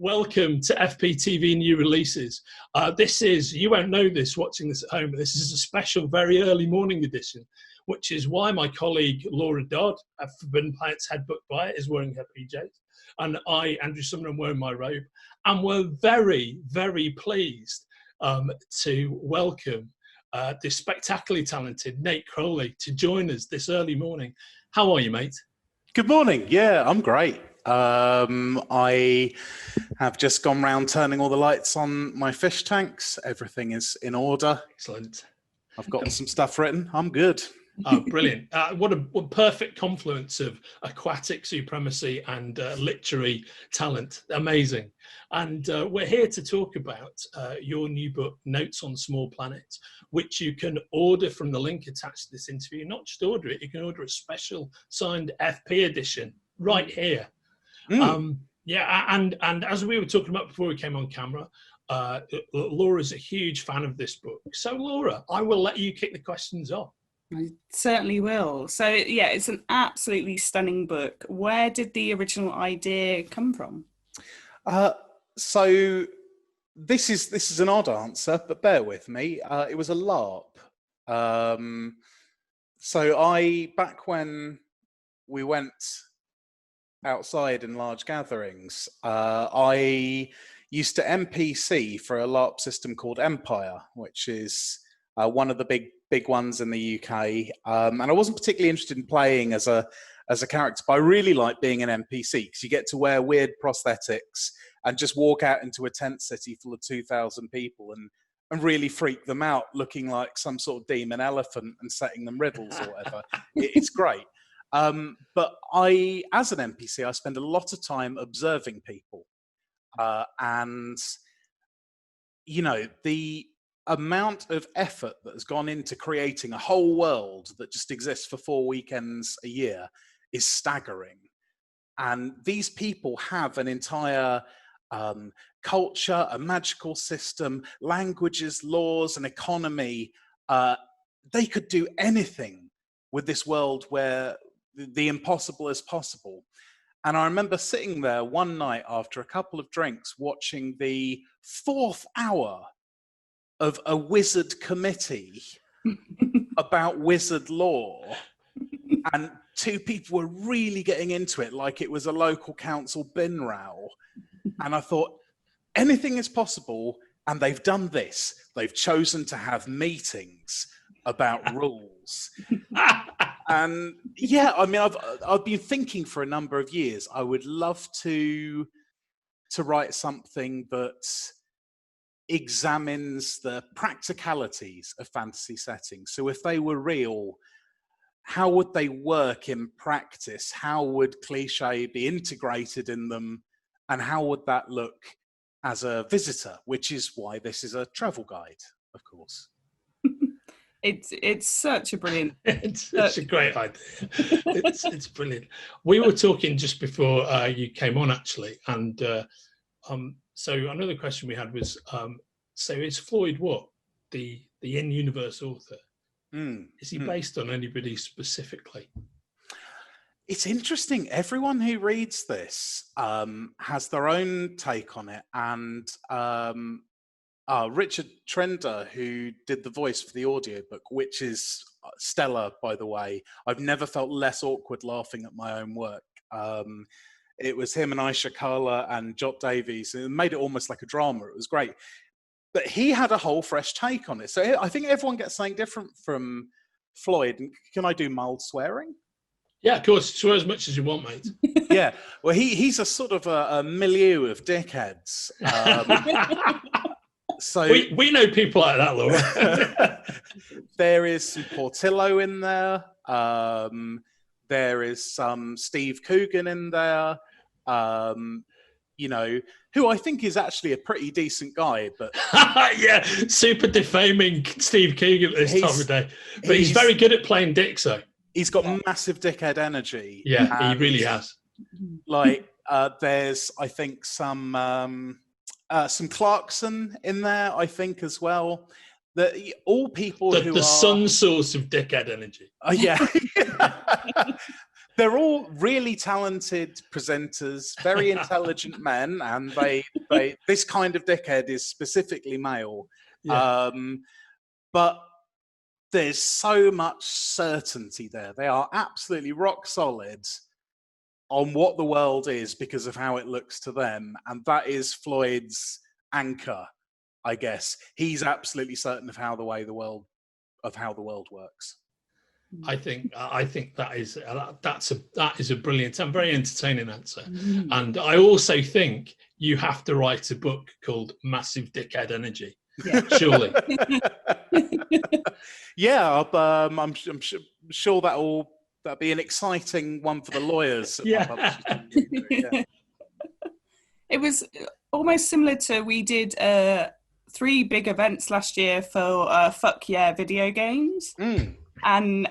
welcome to FPTV New Releases. This is, you won't know this watching this at home, but this is a special, very early morning edition, which is why my colleague Laura Dodd, a Forbidden Planet's head book buyer, is wearing her PJs, and I, Andrew Sumner, am wearing my robe. And we're very, very pleased to welcome the spectacularly talented Nate Crowley to join us this early morning. How are you, mate? Good morning. Yeah, I'm great. I have just gone round turning all the lights on my fish tanks. Everything is in order. Excellent. I've got some stuff written. I'm good. Oh, brilliant. What a perfect confluence of aquatic supremacy and literary talent. Amazing. And we're here to talk about your new book, Notes on Small Planets, which you can order from the link attached to this interview. Not just order it, you can order a special signed FP edition right here. Yeah, and as we were talking about before we came on camera, Laura's a huge fan of this book. So Laura, I will let you kick the questions off. I certainly will. So yeah, it's an absolutely stunning book. Where did the original idea come from? So this is an odd answer, but bear with me. It was a LARP. So back when we went outside in large gatherings, I used to NPC for a LARP system called Empire, which is one of the big ones in the UK. And I wasn't particularly interested in playing as a character, but I really like being an NPC because you get to wear weird prosthetics and just walk out into a tent city full of 2,000 people and really freak them out, looking like some sort of demon elephant and setting them riddles or whatever. It's great. But as an NPC, I spend a lot of time observing people. And, you know, the amount of effort that has gone into creating a whole world that just exists for 4 weekends a year is staggering. And these people have an entire culture, a magical system, languages, laws, an economy. They could do anything with this world where the impossible is possible. And I remember sitting there one night after a couple of drinks watching the 4th hour of a wizard committee about wizard lore. And 2 people were really getting into it like it was a local council bin row. And I thought, anything is possible. And they've done this. They've chosen to have meetings about rules. And yeah, I mean, I've been thinking for a number of years, I would love to write something that examines the practicalities of fantasy settings. So if they were real, how would they work in practice? How would cliche be integrated in them? And how would that look as a visitor? Which is why this is a travel guide, of course. It's such a brilliant. It's such a great idea. It's brilliant. We were talking just before you came on, actually, and so another question we had was, so is Floyd Watt the in-universe author? Is he based on anybody specifically? It's interesting. Everyone who reads this has their own take on it, and Richard Trender, who did the voice for the audiobook, which is stellar, by the way. I've never felt less awkward laughing at my own work. It was him and Aisha Kala and Jot Davies. It made it almost like a drama. It was great. But he had a whole fresh take on it. So I think everyone gets something different from Floyd. And can I do mild swearing? Yeah, of course. Swear as much as you want, mate. Yeah. Well, he's a sort of a milieu of dickheads. So we know people like that, Laura. There is some Portillo in there. There is some Steve Coogan in there. You know, who I think is actually a pretty decent guy, but yeah, super defaming Steve Coogan at this time of day. But he's very good at playing dicks, though. He's got massive dickhead energy. Yeah, he really has. Like, there's, I think, some Clarkson in there, I think, as well. All people who the are sun source of dickhead energy. Yeah. They're all really talented presenters, very intelligent men, and they this kind of dickhead is specifically male. Yeah. But there's so much certainty there. They are absolutely rock solid on what the world is because of how it looks to them, and that is Floyd's anchor, I guess. He's absolutely certain of how the world works. I think that is a brilliant and very entertaining answer. And I also think you have to write a book called Massive Dickhead Energy. Yeah. Surely. Yeah, I'm sure that'll be an exciting one for the lawyers. Yeah. Yeah. It was almost similar to, we did 3 big events last year for Fuck Yeah video games. And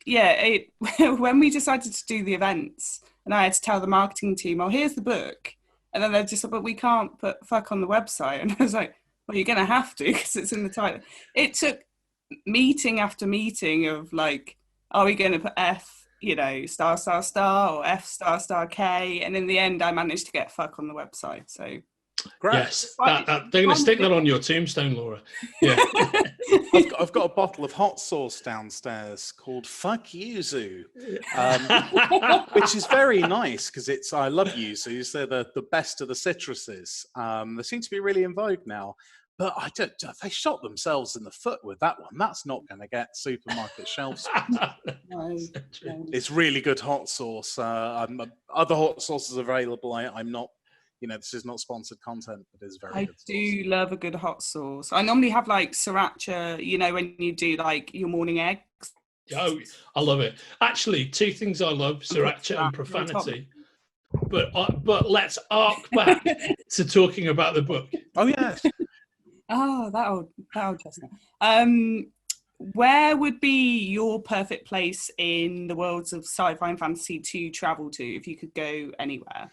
when we decided to do the events, and I had to tell the marketing team, oh, here's the book. And then they're just like, but we can't put fuck on the website. And I was like, well, you're going to have to, because it's in the title. It took meeting after meeting of like, are we going to put F, star, star, star, or F, star, star, K? And in the end, I managed to get fuck on the website. So great. Yes, they're going to stick that on your tombstone, Laura. Yeah. I've got a bottle of hot sauce downstairs called Fuck Yuzu, which is very nice because I love yuzus. They're the best of the citruses. They seem to be really in vogue now. But they shot themselves in the foot with that one. That's not going to get supermarket shelves. It's really good hot sauce. Other hot sauces available. I'm not. This is not sponsored content, but it's very good. I do love a good hot sauce. I normally have like sriracha, when you do like your morning eggs. Oh, I love it. Actually, 2 things I love, sriracha and profanity. But let's arc back to talking about the book. Oh, yes. Oh, that'll just where would be your perfect place in the worlds of sci-fi and fantasy to travel to if you could go anywhere?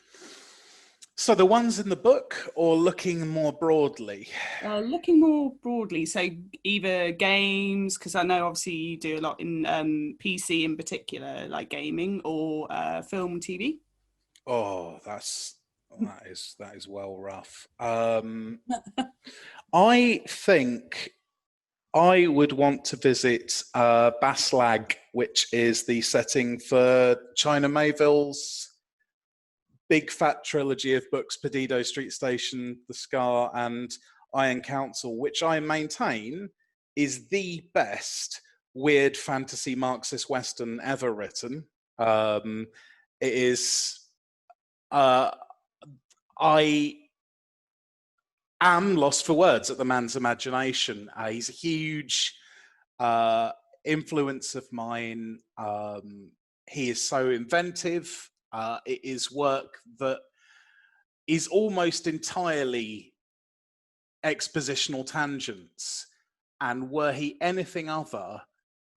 So the ones in the book, or looking more broadly? Looking more broadly, so either games, because I know obviously you do a lot in PC in particular, like gaming, or film, TV. Oh, that is well rough. I think I would want to visit Baslag, which is the setting for China Mayville's big fat trilogy of books, Perdido, Street Station, The Scar, and Iron Council, which I maintain is the best weird fantasy Marxist Western ever written. It is... I am lost for words at the man's imagination. He's a huge influence of mine. He is so inventive. It is work that is almost entirely expositional tangents. And were he anything other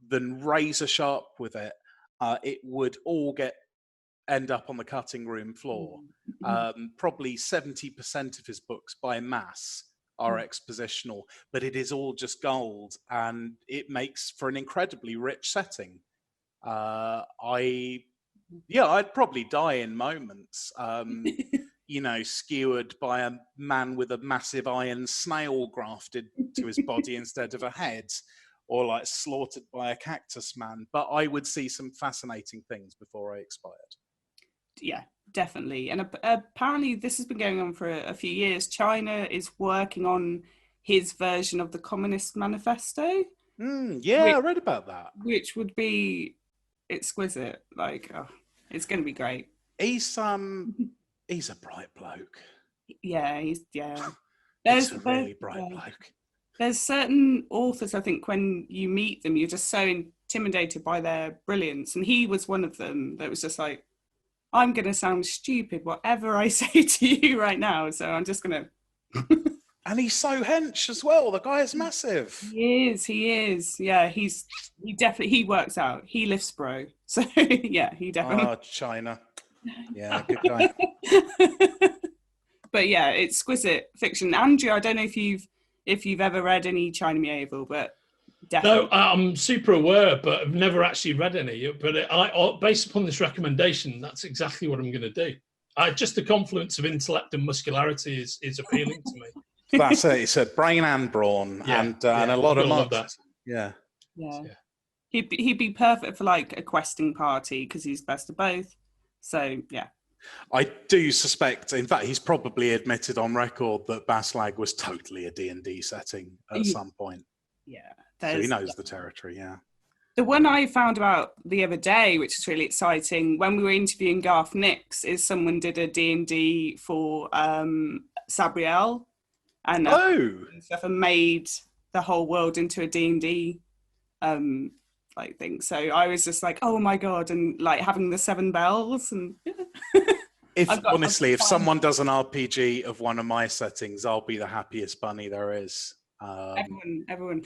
than razor sharp with it, it would all end up on the cutting room floor. Probably 70% of his books by mass are expositional, but it is all just gold, and it makes for an incredibly rich setting. I'd probably die in moments, skewered by a man with a massive iron snail grafted to his body instead of a head, or like slaughtered by a cactus man. But I would see some fascinating things before I expired. Yeah, definitely. And apparently this has been going on for a few years. China is working on his version of the Communist Manifesto. I read about that. Which would be exquisite. It's going to be great. He's a bright bloke. Yeah, He's a really bright bloke. There's certain authors, I think, when you meet them, you're just so intimidated by their brilliance. And he was one of them that was just like, I'm going to sound stupid, whatever I say to you right now. So I'm just going to... And he's so hench as well. The guy is massive. He is. Yeah, he works out. He lifts bro. So yeah, he definitely... Oh, China. Yeah, good guy. But yeah, it's exquisite fiction. Andrew, I don't know if you've ever read any China Miéville, but Definitely. No, I'm super aware, but I've never actually read any. But based upon this recommendation, that's exactly what I'm going to do. Just the confluence of intellect and muscularity is appealing to me. That's it. It's a brain and brawn, and a lot of love that. marks. Yeah. Yeah. He'd be perfect for like a questing party because he's best of both. So yeah. I do suspect, in fact, he's probably admitted on record that Baslag was totally a D&D setting at some point. Yeah. So he knows the territory, yeah. The one I found out the other day, which is really exciting, when we were interviewing Garth Nix, is someone did a D&D for Sabriel and stuff and made the whole world into a D&D like thing. So I was just like, oh my God, and like having the 7 bells and if someone does an RPG of one of my settings, I'll be the happiest bunny there is. Everyone.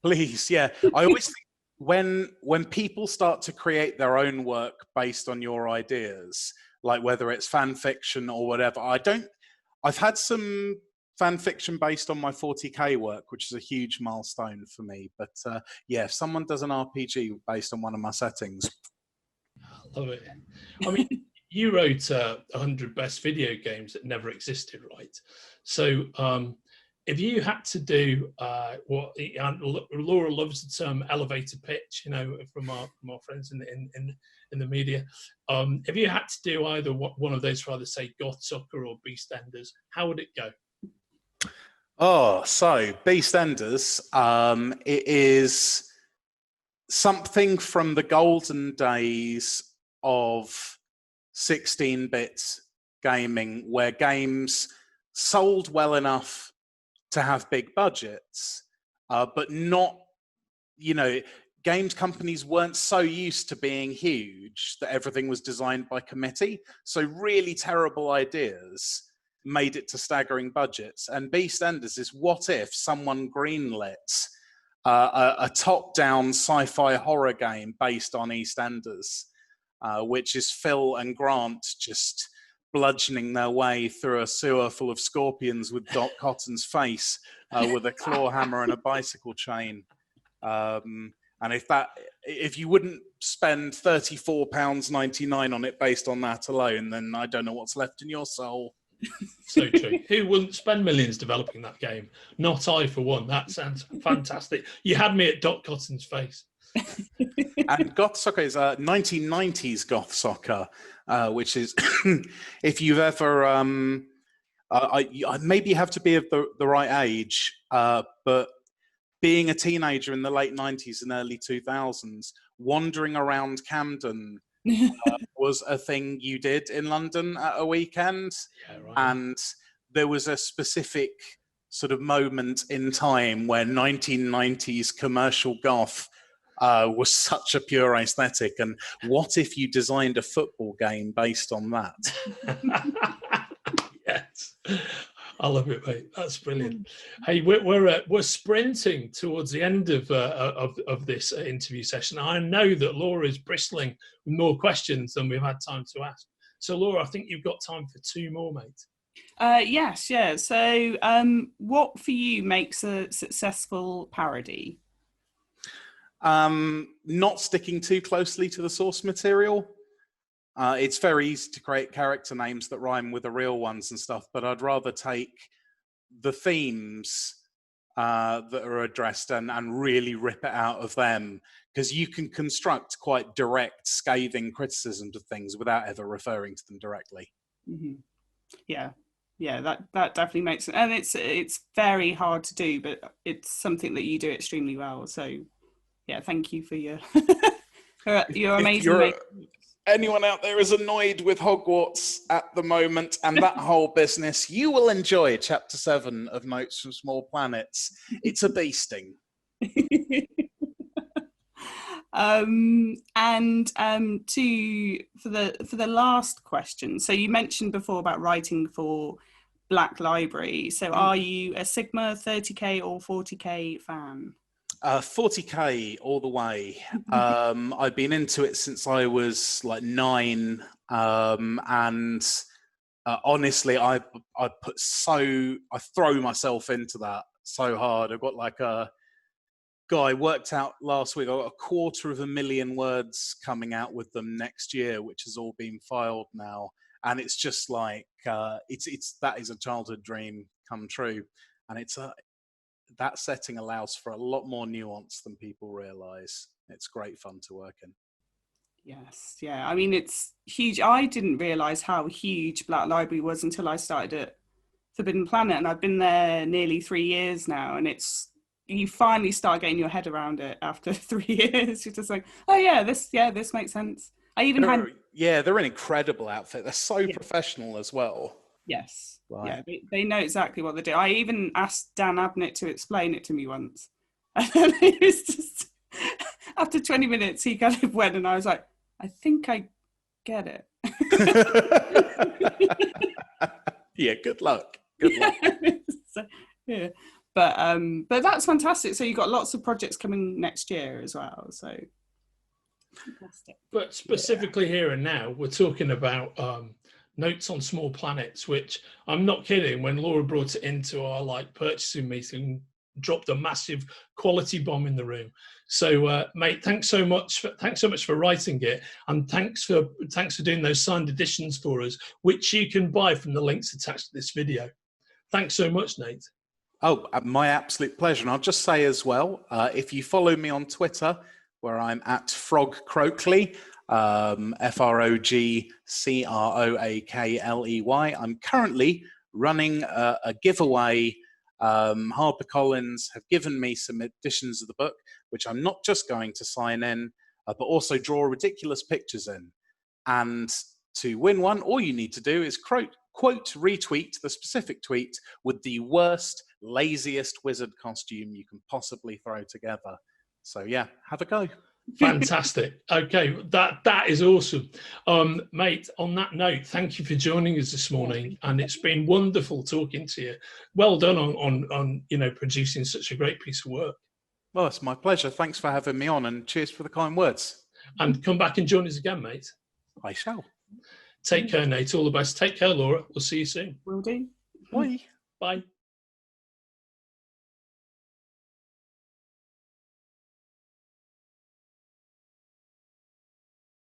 Please, yeah. I always think when people start to create their own work based on your ideas, like whether it's fan fiction or whatever, I've had some fan fiction based on my 40k work, which is a huge milestone for me. But yeah, if someone does an RPG based on one of my settings, I love it. I mean, you wrote 100 best video games that never existed, right? So if you had to do what Laura loves the term elevator pitch, from our friends in the media, if you had to do either one of those for either say Goth Soccer or Beastenders, how would it go? Oh, so Beastenders, it is something from the golden days of 16-bit gaming, where games sold well enough to have big budgets, but not, games companies weren't so used to being huge that everything was designed by committee. So really terrible ideas made it to staggering budgets. And Beastenders is what if someone greenlit a top-down sci-fi horror game based on EastEnders, which is Phil and Grant just bludgeoning their way through a sewer full of scorpions with Doc Cotton's face with a claw hammer and a bicycle chain. And if you wouldn't spend £34.99 on it based on that alone, then I don't know what's left in your soul. So true. Who wouldn't spend millions developing that game? Not I, for one. That sounds fantastic. You had me at Doc Cotton's face. And Goth Soccer is 1990s Goth Soccer, which is, if you've ever, maybe you have to be of the right age, but being a teenager in the late 90s and early 2000s, wandering around Camden was a thing you did in London at a weekend. Yeah, right. And there was a specific sort of moment in time where 1990s commercial goth was such a pure aesthetic. And what if you designed a football game based on that? Yes. I love it, mate. That's brilliant. Hey, we're sprinting towards the end of this interview session. I know that Laura is bristling with more questions than we've had time to ask. So, Laura, I think you've got time for 2 more, mate. Yes, yeah. So, what for you makes a successful parody? Not sticking too closely to the source material. It's very easy to create character names that rhyme with the real ones and stuff, but I'd rather take the themes that are addressed and really rip it out of them, because you can construct quite direct, scathing criticisms of things without ever referring to them directly. Mm-hmm. Yeah, that definitely makes sense, and it's very hard to do, but it's something that you do extremely well. So, yeah, thank you for your your amazing. Anyone out there is annoyed with Hogwarts at the moment and that whole business, you will enjoy Chapter 7 of Notes from Small Planets. It's a beasting. For the last question, so you mentioned before about writing for Black Library. So are you a Sigma 30k or 40k fan? 40k all the way. I've been into it since I was like 9, and honestly, I throw myself into that so hard. I've got like Guy worked out last week. I got 250,000 words coming out with them next year, which has all been filed now, and it's just like it's that is a childhood dream come true, and that setting allows for a lot more nuance than people realize. It's great fun to work in. Yes, yeah. I mean, it's huge. I didn't realize how huge Black Library was until I started at Forbidden Planet, and I've been there nearly 3 years now, and you finally start getting your head around it after 3 years. You're just like, oh yeah, this makes sense. They're an incredible outfit. They're so professional as well. Yes. Right. Yeah, they know exactly what they do. I even asked Dan Abnett to explain it to me once. And then he was just, after 20 minutes, he kind of went, and I was like, I think I get it. Yeah, good luck. Good luck. So, yeah. But that's fantastic. So you've got lots of projects coming next year as well. So fantastic. But specifically here and now, we're talking about Notes on Small Planets, which I'm not kidding. When Laura brought it into our purchasing meeting, dropped a massive quality bomb in the room. So, mate, thanks so much for writing it, and thanks for doing those signed editions for us, which you can buy from the links attached to this video. Thanks so much, Nate. Oh, my absolute pleasure. And I'll just say as well, if you follow me on Twitter, where I'm at Frog Croakley, FrogCroakley, I'm currently running a giveaway. HarperCollins have given me some editions of the book, which I'm not just going to sign in, but also draw ridiculous pictures in. And to win one, all you need to do is quote retweet the specific tweet with the worst, laziest wizard costume you can possibly throw together. So yeah, have a go. Fantastic. Okay, that is awesome. Mate, on that note, thank you for joining us this morning, and it's been wonderful talking to you. Well done on producing such a great piece of work. Well, it's my pleasure. Thanks for having me on, and cheers for the kind words. And come back and join us again, mate. I shall. Take care, Nate. All the best. Take care, Laura. We'll see you soon. Will do. Bye. Bye.